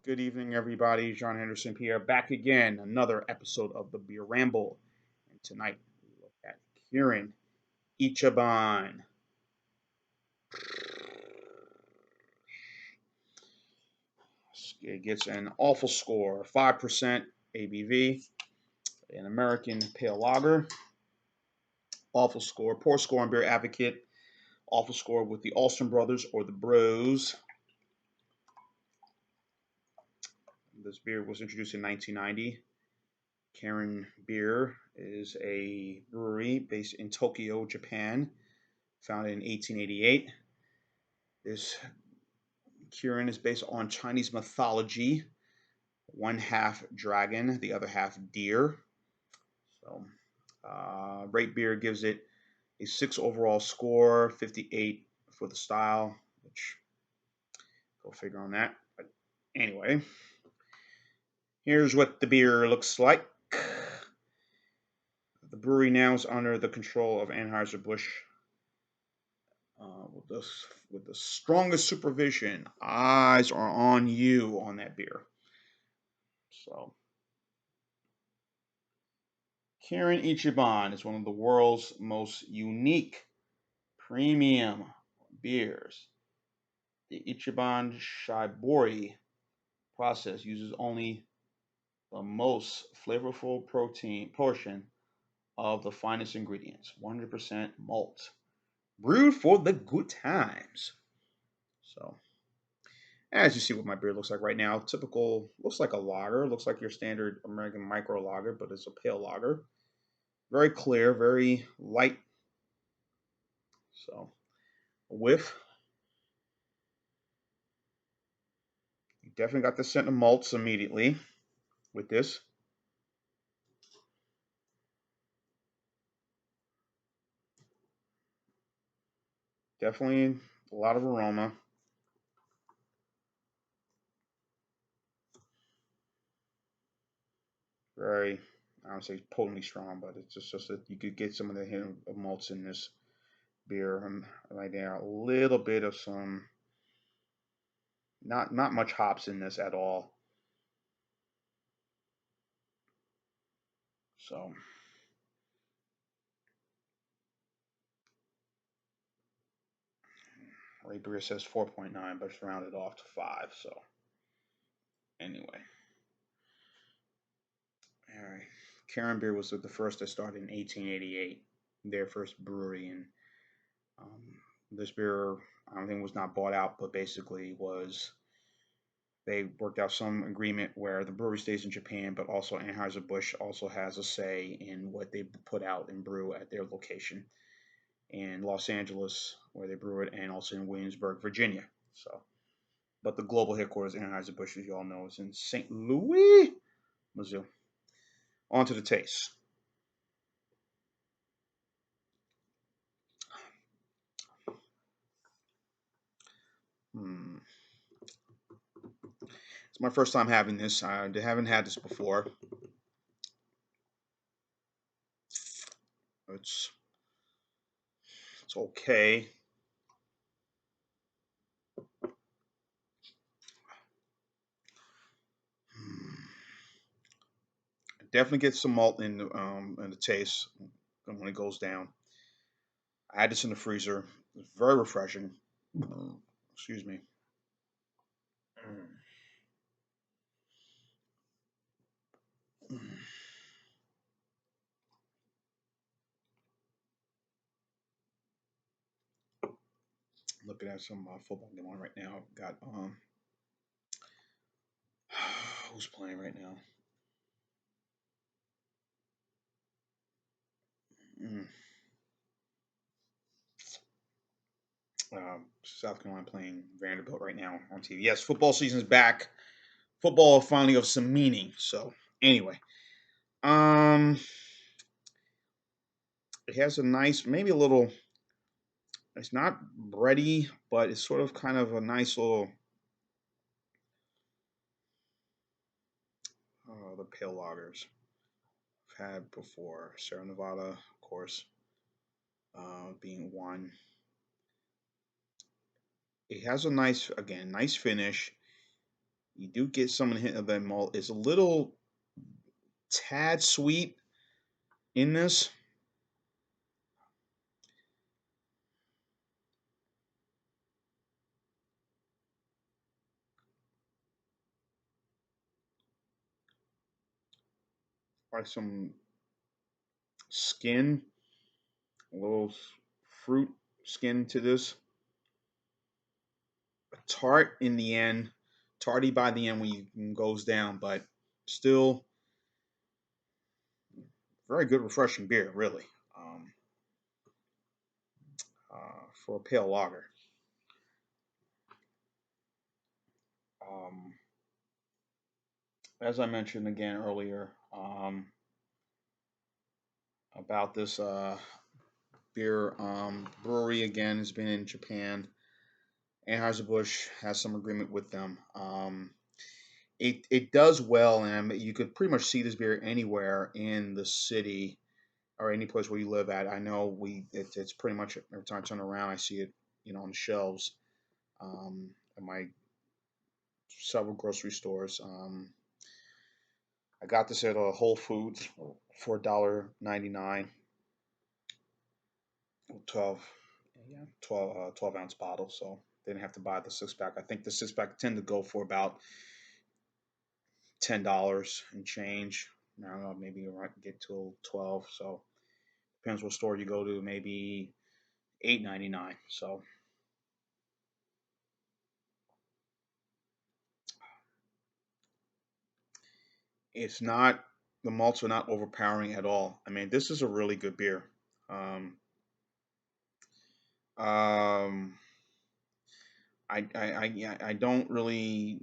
Good evening, everybody. John Henderson Pierre back again. Another episode of the Beer Ramble. And tonight we look at Kirin Ichiban. It gets an awful score 5% ABV, an American Pale Lager. Awful score. Poor score on Beer Advocate. Awful score with the Alston Brothers or the Bros. This beer was introduced in 1990. Kirin Beer is a brewery based in Tokyo, Japan, founded in 1888. This Kirin is based on Chinese mythology. One half dragon, the other half deer. So, Rate Beer gives it a 6 overall score, 58 for the style, which go figure on that. But anyway, here's what the beer looks like. The brewery now is under the control of Anheuser-Busch with the strongest supervision. Eyes are on you on that beer. So, Kirin Ichiban is one of the world's most unique premium beers. The Ichiban shibori process uses only the most flavorful protein portion of the finest ingredients, 100% malt, brewed for the good times. So, as you see what my beer looks like right now, typical, looks like a lager, looks like your standard American micro lager, but it's a pale lager. Very clear, very light. So, a whiff. You definitely got the scent of malts immediately with this. Definitely a lot of aroma. Very, I would say potently strong, but it's just that you could get some of the hint of malts in this beer right there. A little bit of some, not much hops in this at all. So Ray Beer says 4.9, but it's rounded off to 5. So anyway, all right. Kirin Beer was the first that started in 1888, their first brewery, and um, this beer I don't think was not bought out, but basically was they worked out some agreement where the brewery stays in Japan, but also Anheuser-Busch also has a say in what they put out and brew at their location in Los Angeles, where they brew it, and also in Williamsburg, Virginia. So, but the global headquarters, Anheuser-Busch, as you all know, is in St. Louis, Missouri. On to the taste. Hmm. It's my first time having this. I haven't had this before. It's it's okay. Hmm. Definitely get some malt in the taste when it goes down. I had this in the freezer. It's very refreshing. Excuse me. Looking at some football game on right now. Got who's playing right now? Mm. South Carolina playing Vanderbilt right now on TV. Yes, football season's back. Football finally of some meaning. So anyway, um, it has a nice, maybe a little. It's not bready, but it's sort of kind of a nice little. The pale lagers I've had before. Sierra Nevada, of course, being one. It has a nice, again, nice finish. You do get some hint of that malt. It's a little tad sweet in this. Like some skin, a little fruit skin to this. Tart in the end, tarty by the end when you goes down, but still very good, refreshing beer, really. Um, for a pale lager. Um, as I mentioned again earlier about this beer, brewery again has been in Japan. Anheuser-Busch has some agreement with them. It does well, and you could pretty much see this beer anywhere in the city or any place where you live at. I know it's pretty much every time I turn around, I see it, on the shelves at my several grocery stores. I got this at a Whole Foods for $1.99, 12, yeah, 12 ounce bottle. So didn't have to buy the six pack. I think the six pack tend to go for about $10 and change. I don't know, maybe you might get to 12. So depends what store you go to. Maybe 8.99. So it's not the malts are not overpowering at all. I mean, this is a really good beer. Um, um, yeah, I don't really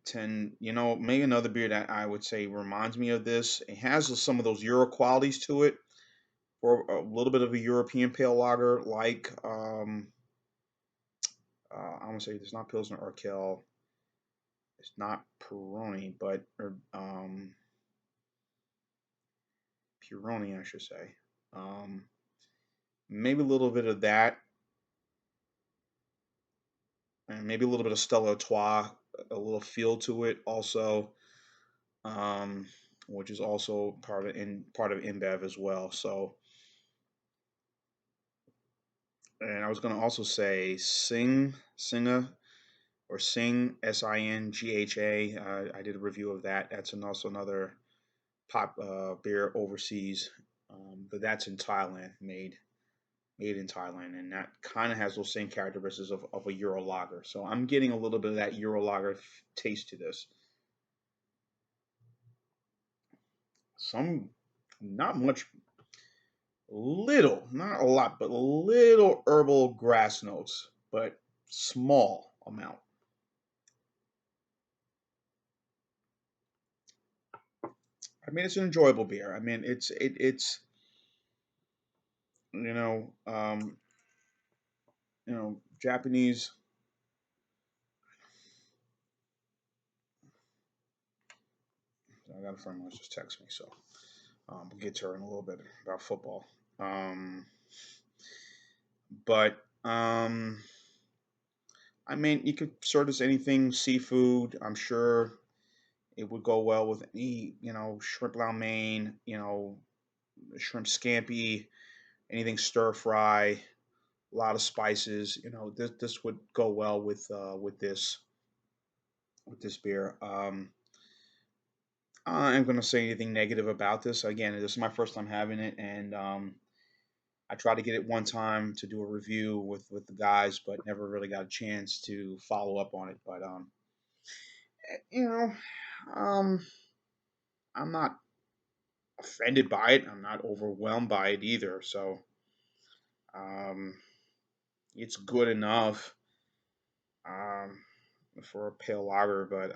tend, maybe another beer that I would say reminds me of this. It has some of those Euro qualities to it, or a little bit of a European pale lager, like I want to say it's not Pilsner Urquell, it's not Peroni, but Puroni, I should say. Um, Maybe a little bit of that, and maybe a little bit of Stella Artois, a little feel to it also, um, which is also part of InBev as well. So, and I was going to also say Singa or Sing Singha. I did a review of that. That's also another pop beer overseas, but that's in Thailand, made in Thailand, and that kind of has those same characteristics of a Euro lager. So I'm getting a little bit of that Euro lager taste to this. Some, not much, little, not a lot, but little herbal grass notes, but small amount. I mean, it's an enjoyable beer. I mean, it's you know um, Japanese. I got a friend who just text me, so we'll get to her in a little bit about football. Um, but I mean, you could serve this anything seafood. I'm sure it would go well with any, shrimp lao mein, shrimp scampi, anything stir fry, a lot of spices. This would go well with this beer. I am going to say anything negative about this. Again, this is my first time having it, and I tried to get it one time to do a review with the guys, but never really got a chance to follow up on it. But you know, um, I'm not offended by it. I'm not overwhelmed by it either. So um, it's good enough um, for a pale lager, but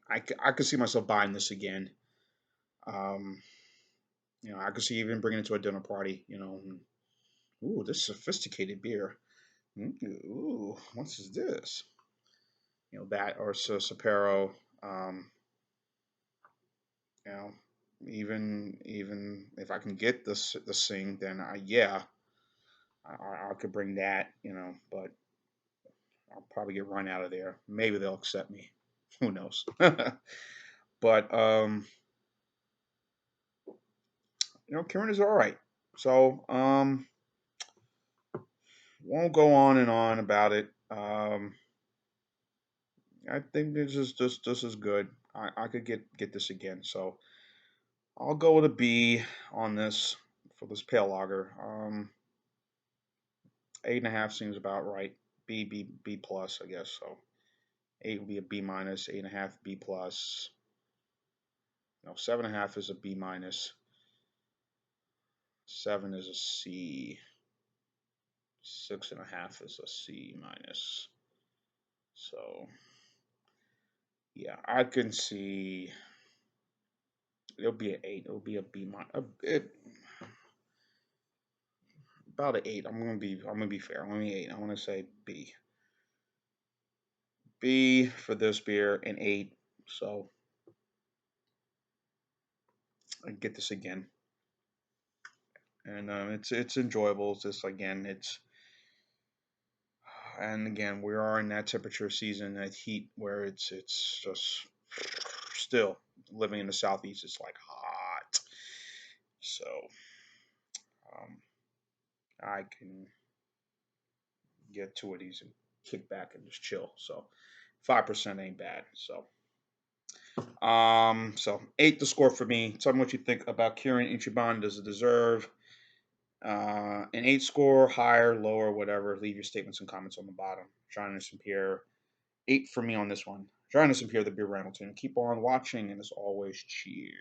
I could see myself buying this again. Um, I could see even bringing it to a dinner party. Ooh, this sophisticated beer. Ooh, what's this? That or Sapporo. Um, you know, even if I can get the Sing, then yeah, I could bring that. But probably get run out of there. Maybe they'll accept me. Who knows? But Kirin is all right. So won't go on and on about it. I think this is good. I could get this again. So I'll go with a B on this for this pale lager. 8.5 seems about right. B plus, I guess. So 8 would be a B minus. 8.5 B plus. No, 7.5 is a B minus. 7 is a C. 6.5 is a C minus. So yeah, I can see it'll be an 8. It'll be a B minus. About an 8. I'm gonna be fair. I'm gonna be 8. I want to say B. B for this beer and 8. So I get this again, and it's enjoyable. It's just again it's and again we are in that temperature season, that heat where it's just still living in the southeast. It's like hot, so um, I can get two of these and kick back and just chill. So 5% ain't bad. So 8 the score for me. Tell me what you think about Kirin Ichiban. Does it deserve an 8 score, higher, lower, whatever? Leave your statements and comments on the bottom. John and Pierre, 8 for me on this one. John and Pierre, the Beer Hamilton. Keep on watching, and as always, cheers.